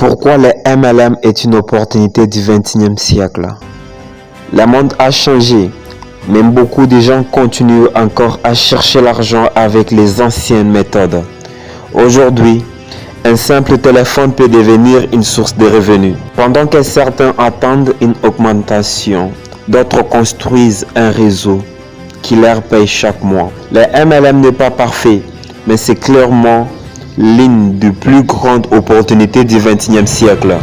Pourquoi le MLM est une opportunité du XXIe siècle? Le monde a changé, mais beaucoup de gens continuent encore à chercher l'argent avec les anciennes méthodes. Aujourd'hui, un simple téléphone peut devenir une source de revenus. Pendant que certains attendent une augmentation, d'autres construisent un réseau qui leur paye chaque mois. Le MLM n'est pas parfait, mais c'est clairement l'une des plus grandes opportunités du XXIe siècle.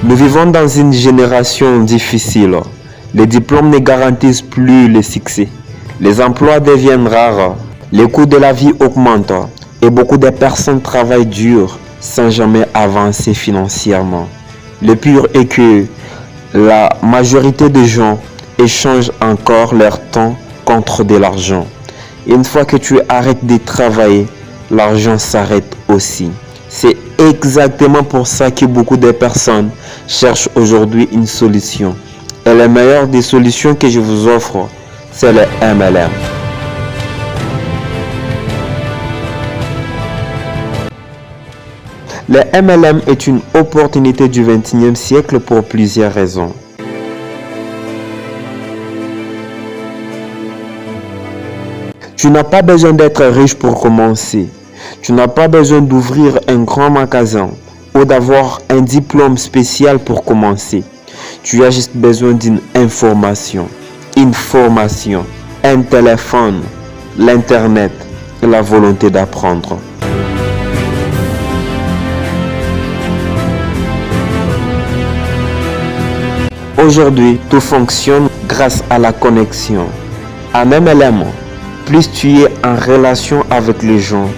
Nous vivons dans une génération difficile. Les diplômes ne garantissent plus le succès. Les emplois deviennent rares. Les coûts de la vie augmentent et beaucoup de personnes travaillent dur sans jamais avancer financièrement. Le pire est que la majorité des gens échangent encore leur temps contre de l'argent. Une fois que tu arrêtes de travailler, l'argent s'arrête aussi. C'est exactement pour ça que beaucoup de personnes cherchent aujourd'hui une solution. Et la meilleure des solutions que je vous offre, c'est le MLM. Le MLM est une opportunité du XXIe siècle pour plusieurs raisons. Tu n'as pas besoin d'être riche pour commencer. Tu n'as pas besoin d'ouvrir un grand magasin ou d'avoir un diplôme spécial pour commencer. Tu as juste besoin d'une information, une formation, un téléphone, l'internet et la volonté d'apprendre. Aujourd'hui, tout fonctionne grâce à la connexion. En MLM, plus tu es en relation avec les gens,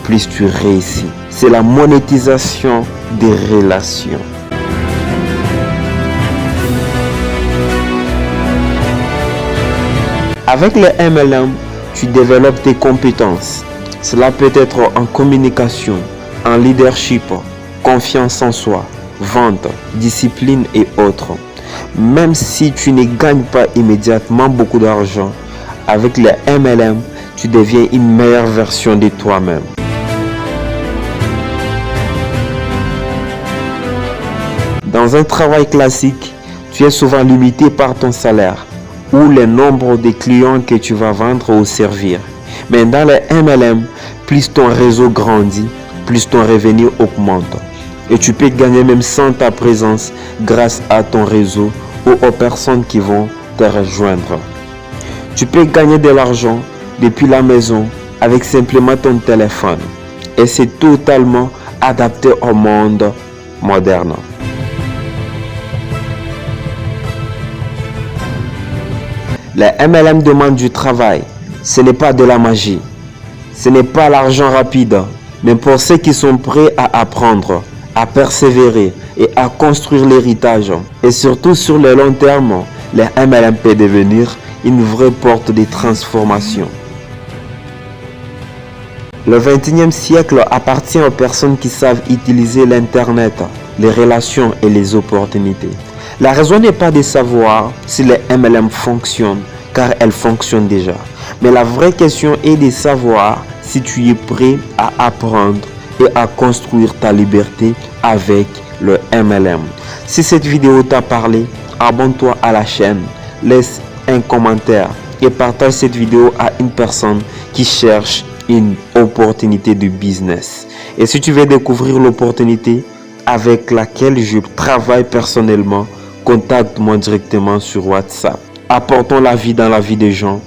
plus tu réussis. C'est la monétisation des relations. Avec le MLM, tu développes tes compétences. Cela peut être en communication, en leadership, confiance en soi, vente, discipline et autres. Même si tu ne gagnes pas immédiatement beaucoup d'argent, avec le MLM, tu deviens une meilleure version de toi-même. Dans un travail classique, tu es souvent limité par ton salaire ou le nombre de clients que tu vas vendre ou servir. Mais dans le MLM, plus ton réseau grandit, plus ton revenu augmente. Et tu peux gagner même sans ta présence grâce à ton réseau ou aux personnes qui vont te rejoindre. Tu peux gagner de l'argent depuis la maison avec simplement ton téléphone. Et c'est totalement adapté au monde moderne. Le MLM demande du travail. Ce n'est pas de la magie. Ce n'est pas l'argent rapide. Mais pour ceux qui sont prêts à apprendre, à persévérer et à construire l'héritage. Et surtout sur le long terme, le MLM peut devenir une vraie porte de transformation. Le XXIe siècle appartient aux personnes qui savent utiliser l'Internet, les relations et les opportunités. La raison n'est pas de savoir si le MLM fonctionne, car elle fonctionne déjà. Mais la vraie question est de savoir si tu es prêt à apprendre et à construire ta liberté avec le MLM. Si cette vidéo t'a parlé, abonne-toi à la chaîne, laisse un commentaire et partage cette vidéo à une personne qui cherche une opportunité de business. Et si tu veux découvrir l'opportunité avec laquelle je travaille personnellement, contacte-moi directement sur WhatsApp. Apportons la vie dans la vie des gens